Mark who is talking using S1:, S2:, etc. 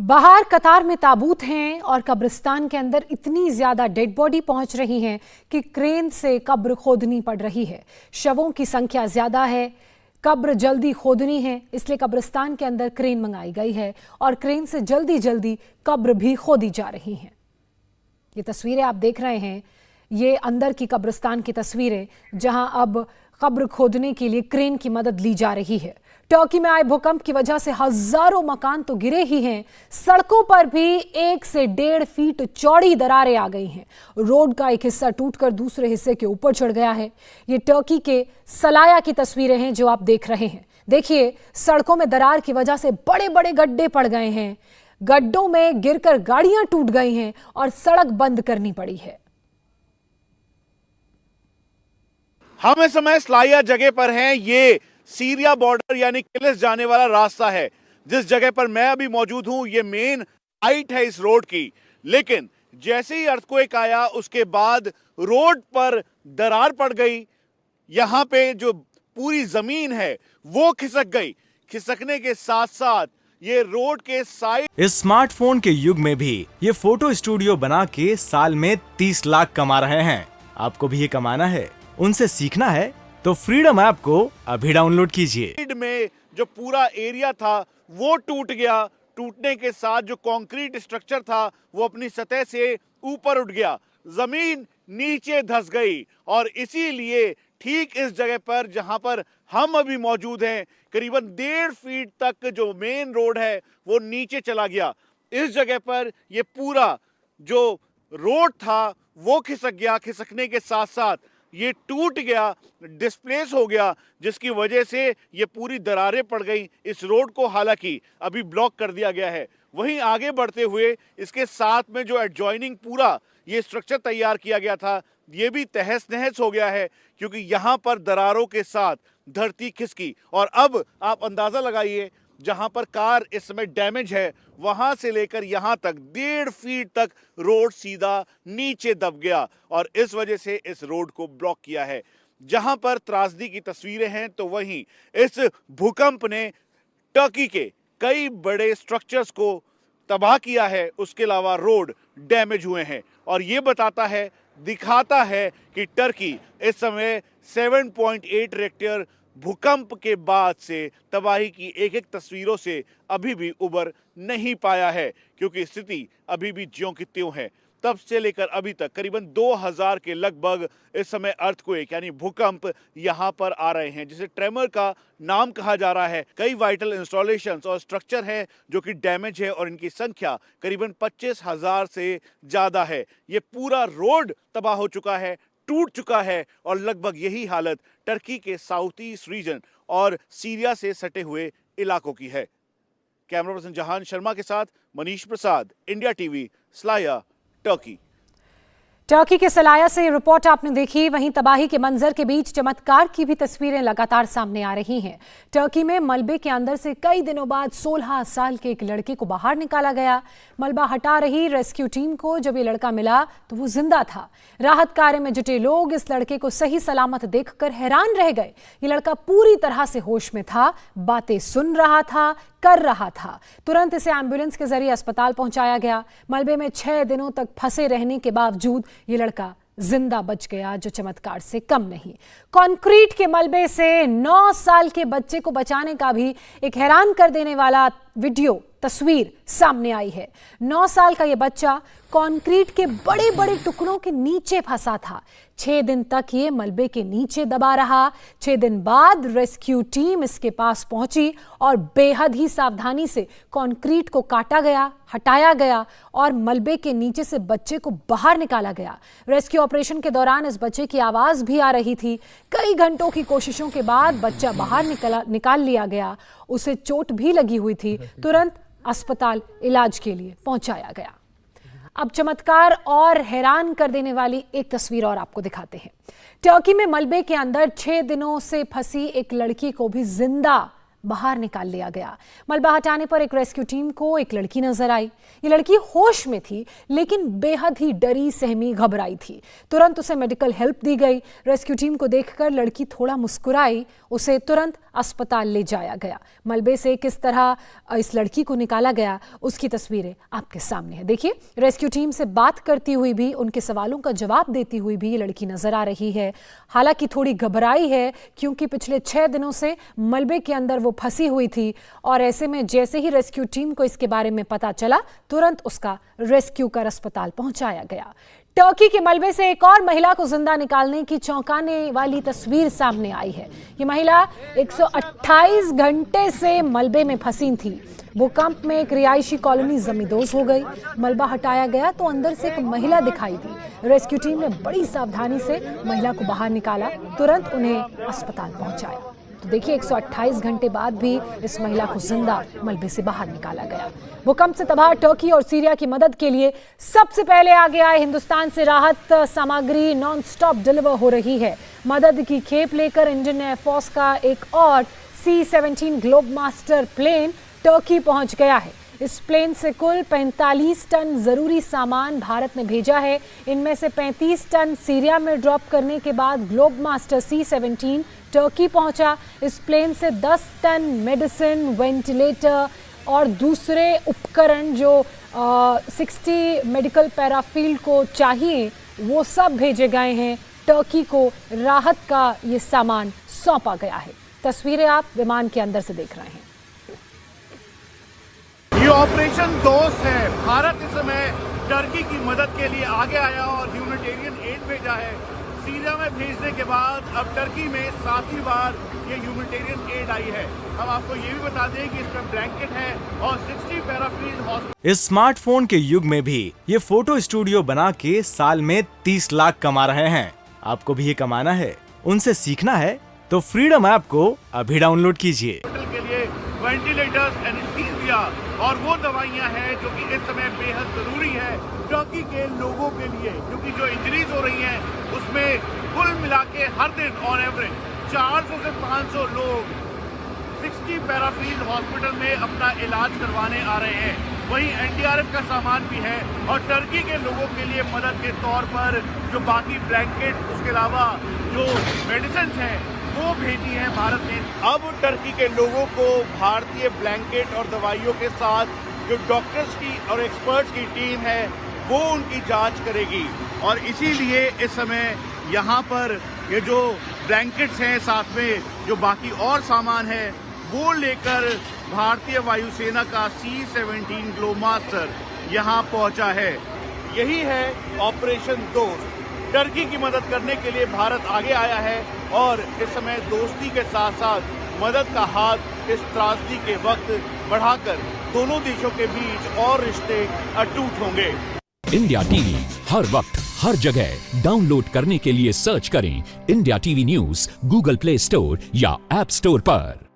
S1: बाहर कतार में ताबूत हैं और कब्रिस्तान के अंदर इतनी ज्यादा डेड बॉडी पहुंच रही हैं कि क्रेन से कब्र खोदनी पड़ रही है। शवों की संख्या ज्यादा है, कब्र जल्दी खोदनी है, इसलिए कब्रिस्तान के अंदर क्रेन मंगाई गई है और क्रेन से जल्दी जल्दी कब्र भी खोदी जा रही हैं। ये तस्वीरें आप देख रहे हैं, ये अंदर की कब्रिस्तान की तस्वीरें जहां अब कब्र खोदने के लिए क्रेन की मदद ली जा रही है। टर्की में आए भूकंप की वजह से हजारों मकान तो गिरे ही हैं, सड़कों पर भी 1 से 1.5 फीट चौड़ी दरारें आ गई हैं। रोड का एक हिस्सा टूटकर दूसरे हिस्से के ऊपर चढ़ गया है। ये टर्की के सलाया की तस्वीरें हैं जो आप देख रहे हैं। देखिए, सड़कों में दरार की वजह से बड़े बड़े गड्ढे पड़ गए हैं, गड्ढों में गिरकर गाड़ियां टूट गई हैं और सड़क बंद करनी पड़ी है।
S2: हम इस समय स्लाइया जगह पर हैं। ये सीरिया बॉर्डर यानी किलिस जाने वाला रास्ता है। जिस जगह पर मैं अभी मौजूद हूं, ये मेन हाइट है इस रोड की। लेकिन जैसे ही अर्थक्वेक आया उसके बाद रोड पर दरार पड़ गई। यहां पे जो पूरी जमीन है वो खिसक गई। खिसकने के साथ साथ ये रोड के साइड।
S3: इस स्मार्टफोन के युग में भी ये फोटो स्टूडियो बना के साल में 30 लाख कमा रहे हैं। आपको भी ये कमाना है, उनसे सीखना है तो फ्रीडम ऐप को अभी डाउनलोड कीजिए।
S2: में जो पूरा एरिया था वो टूट गया। टूटने के साथ जो कंक्रीट स्ट्रक्चर था वो अपनी सतह से ऊपर उठ गया, जमीन नीचे धंस गई। और इसीलिए ठीक इस जगह पर जहां पर हम अभी मौजूद हैं, करीबन 1.5 फीट तक जो मेन रोड है वो नीचे चला गया। इस जगह पर ये पूरा जो रोड था वो खिसक गया। खिसकने के साथ साथ ये टूट गया, डिस्प्लेस हो गया, जिसकी वजह से ये पूरी दरारें पड़ गई। इस रोड को हालांकि अभी ब्लॉक कर दिया गया है। वहीं आगे बढ़ते हुए इसके साथ में जो एडजॉइनिंग पूरा ये स्ट्रक्चर तैयार किया गया था, ये भी तहस नहस हो गया है, क्योंकि यहाँ पर दरारों के साथ धरती खिसकी। और अब आप अंदाजा लगाइए, जहां पर कार इस समय डैमेज है, वहां से लेकर यहां तक 1.5 फीट तक रोड सीधा नीचे दब गया और इस वजह से इस रोड को ब्लॉक किया है। जहां पर त्रासदी की तस्वीरें हैं, तो वहीं इस भूकंप ने टर्की के कई बड़े स्ट्रक्चर्स को तबाह किया है। उसके अलावा रोड डैमेज हुए हैं और ये बताता है, दिखाता है कि टर्की इस समय 7.8 रेक्टर भूकंप के बाद से तबाही की एक एक तस्वीरों से अभी भी उबर नहीं पाया है, क्योंकि स्थिति अभी भी ज्यों की त्यों है। तब से लेकर अभी तक करीबन 2000 के लगभग इस समय अर्थक्वेक यानी भूकंप यहां पर आ रहे हैं, जिसे ट्रेमर का नाम कहा जा रहा है। कई वाइटल इंस्टॉलेशंस और स्ट्रक्चर हैं जो कि डैमेज है और इनकी संख्या करीबन 25,000 से ज्यादा है। ये पूरा रोड तबाह हो चुका है, टूट चुका है और लगभग यही हालत टर्की के साउथ ईस्ट रीजन और सीरिया से सटे हुए इलाकों की है। कैमरा पर्सन जहान शर्मा के साथ Manish Prasad, India TV, स्लाया, Turkey.
S1: Turkey के सलाया से रिपोर्ट आपने देखी। वहीं तबाही के मंजर के बीच चमत्कार की भी तस्वीरें लगातार सामने आ रही हैं। टर्की में मलबे के अंदर से कई दिनों बाद 16 साल के एक लड़के को बाहर निकाला गया। मलबा हटा रही रेस्क्यू टीम को जब ये लड़का मिला तो वो जिंदा था। राहत कार्य में जुटे लोग इस लड़के को सही सलामत देखकर हैरान रह गए। ये लड़का पूरी तरह से होश में था, बातें सुन रहा था, कर रहा था। तुरंत इसे एम्बुलेंस के जरिए अस्पताल पहुंचाया गया। मलबे में 6 दिनों तक फंसे रहने के बावजूद ये लड़का जिंदा बच गया, जो चमत्कार से कम नहीं। कंक्रीट के मलबे से 9 साल के बच्चे को बचाने का भी एक हैरान कर देने वाला वीडियो तस्वीर सामने आई है। 9 साल का ये बच्चा कंक्रीट के बड़े बड़े टुकड़ों के नीचे फंसा था। 6 दिन तक ये मलबे के नीचे दबा रहा। 6 दिन बाद रेस्क्यू टीम इसके पास पहुंची और बेहद ही सावधानी से कंक्रीट को काटा गया, हटाया गया और मलबे के नीचे से बच्चे को बाहर निकाला गया। रेस्क्यू ऑपरेशन के दौरान इस बच्चे की आवाज भी आ रही थी। कई घंटों की कोशिशों के बाद बच्चा बाहर निकाल लिया गया। उसे चोट भी लगी हुई थी। तुरंत अस्पताल इलाज के लिए पहुंचाया गया। अब चमत्कार और हैरान कर देने वाली एक तस्वीर और आपको दिखाते हैं। टर्की में मलबे के अंदर 6 दिनों से फंसी एक लड़की को भी जिंदा बाहर निकाल लिया गया। मलबा हटाने पर एक रेस्क्यू टीम को एक लड़की नजर आई। ये लड़की होश में थी, लेकिन बेहद ही डरी सहमी घबराई थी। तुरंत उसे मेडिकल हेल्प दी गई। रेस्क्यू टीम को देखकर लड़की थोड़ा मुस्कुराई। उसे तुरंत अस्पताल ले जाया गया। मलबे से किस तरह इस लड़की को निकाला गया, उसकी तस्वीरें आपके सामने है। देखिए, रेस्क्यू टीम से बात करती हुई भी, उनके सवालों का जवाब देती हुई भी ये लड़की नजर आ रही है। हालांकि थोड़ी घबराई है, क्योंकि पिछले 6 दिनों से मलबे के अंदर वो फंसी हुई थी और ऐसे में जैसे ही रेस्क्यू टीम को इसके बारे में पता चला, तुरंत उसका रेस्क्यू कर अस्पताल पहुंचाया गया। टर्की के मलबे से एक और महिला को जिंदा निकालने की चौंकाने वाली तस्वीर सामने आई है। ये महिला 128 घंटे से मलबे में फंसी थी। भूकंप में एक रिहायशी कॉलोनी जमींदोज हो गई। मलबा हटाया गया तो अंदर से एक महिला दिखाई दी। रेस्क्यू टीम ने बड़ी सावधानी से महिला को बाहर निकाला, तुरंत उन्हें अस्पताल पहुंचाया। तो देखिए, 128 घंटे बाद भी इस महिला को जिंदा मलबे से बाहर निकाला गया। भूकंप से तबाह टर्की और सीरिया की मदद के लिए सबसे पहले आगे आए हिंदुस्तान से राहत सामग्री नॉन स्टॉप डिलीवर हो रही है। मदद की खेप लेकर इंडियन एयरफोर्स का एक और C-17 ग्लोबमास्टर प्लेन टर्की पहुंच गया है। इस प्लेन से कुल 45 टन जरूरी सामान भारत ने भेजा है। इनमें से 35 टन सीरिया में ड्रॉप करने के बाद ग्लोबमास्टर C-17 टर्की पहुंचा। इस प्लेन से 10 टन मेडिसिन, वेंटिलेटर और दूसरे उपकरण जो 60 मेडिकल पैराफील्ड को चाहिए, वो सब भेजे गए हैं। टर्की को राहत का ये सामान सौंपा गया है। तस्वीरें आप विमान के अंदर से देख रहे हैं।
S2: ये ऑपरेशन दोस्त है। भारत इस समय टर्की की मदद के लिए आगे आया और ह्यूमैनिटेरियन एड भेजा है। सीरिया में भेजने के बाद अब टर्की में 7वीं बार ये ह्यूमैनिटेरियन एड आई है। हम आपको ये भी बता दें कि इसमें ब्लैंकेट है और 60 पैराफील्ड हॉस्पिटल।
S3: इस स्मार्टफोन के युग में भी ये फोटो स्टूडियो बना के साल में 30 लाख कमा रहे हैं। आपको भी ये कमाना है, उनसे सीखना है, तो फ्रीडम ऐप को अभी डाउनलोड कीजिए।
S2: के लिए वेंटिलेटर्स, एनेस्थीसिया और वो दवाइयां हैं जो कि इस समय बेहद जरूरी है टर्की के लोगों के लिए, क्योंकि जो इंजरीज हो रही हैं उसमें कुल मिला के हर दिन ऑन एवरेज 400 से 500 लोग 60 पैराफील्ड हॉस्पिटल में अपना इलाज करवाने आ रहे हैं। वहीं एनडीआरएफ का सामान भी है और टर्की के लोगों के लिए मदद के तौर पर जो बाकी ब्लैंकेट, उसके अलावा जो मेडिसिन हैं वो भेजी है भारत ने। अब टर्की के लोगों को भारतीय ब्लैंकेट और दवाइयों के साथ जो डॉक्टर्स की और एक्सपर्ट्स की टीम है वो उनकी जांच करेगी और इसीलिए इस समय यहाँ पर ये जो ब्लैंकेट्स हैं, साथ में जो बाकी और सामान है, वो लेकर भारतीय वायुसेना का C-17 ग्लोबमास्टर यहाँ पहुँचा है। यही है ऑपरेशन दोस्त। टर्की की मदद करने के लिए भारत आगे आया है और इस समय दोस्ती के साथ साथ मदद का हाथ इस त्रासदी के वक्त बढ़ाकर दोनों देशों के बीच और रिश्ते अटूट होंगे।
S4: इंडिया टीवी हर वक्त हर जगह डाउनलोड करने के लिए सर्च करें India TV news Google play store या ऐप स्टोर पर।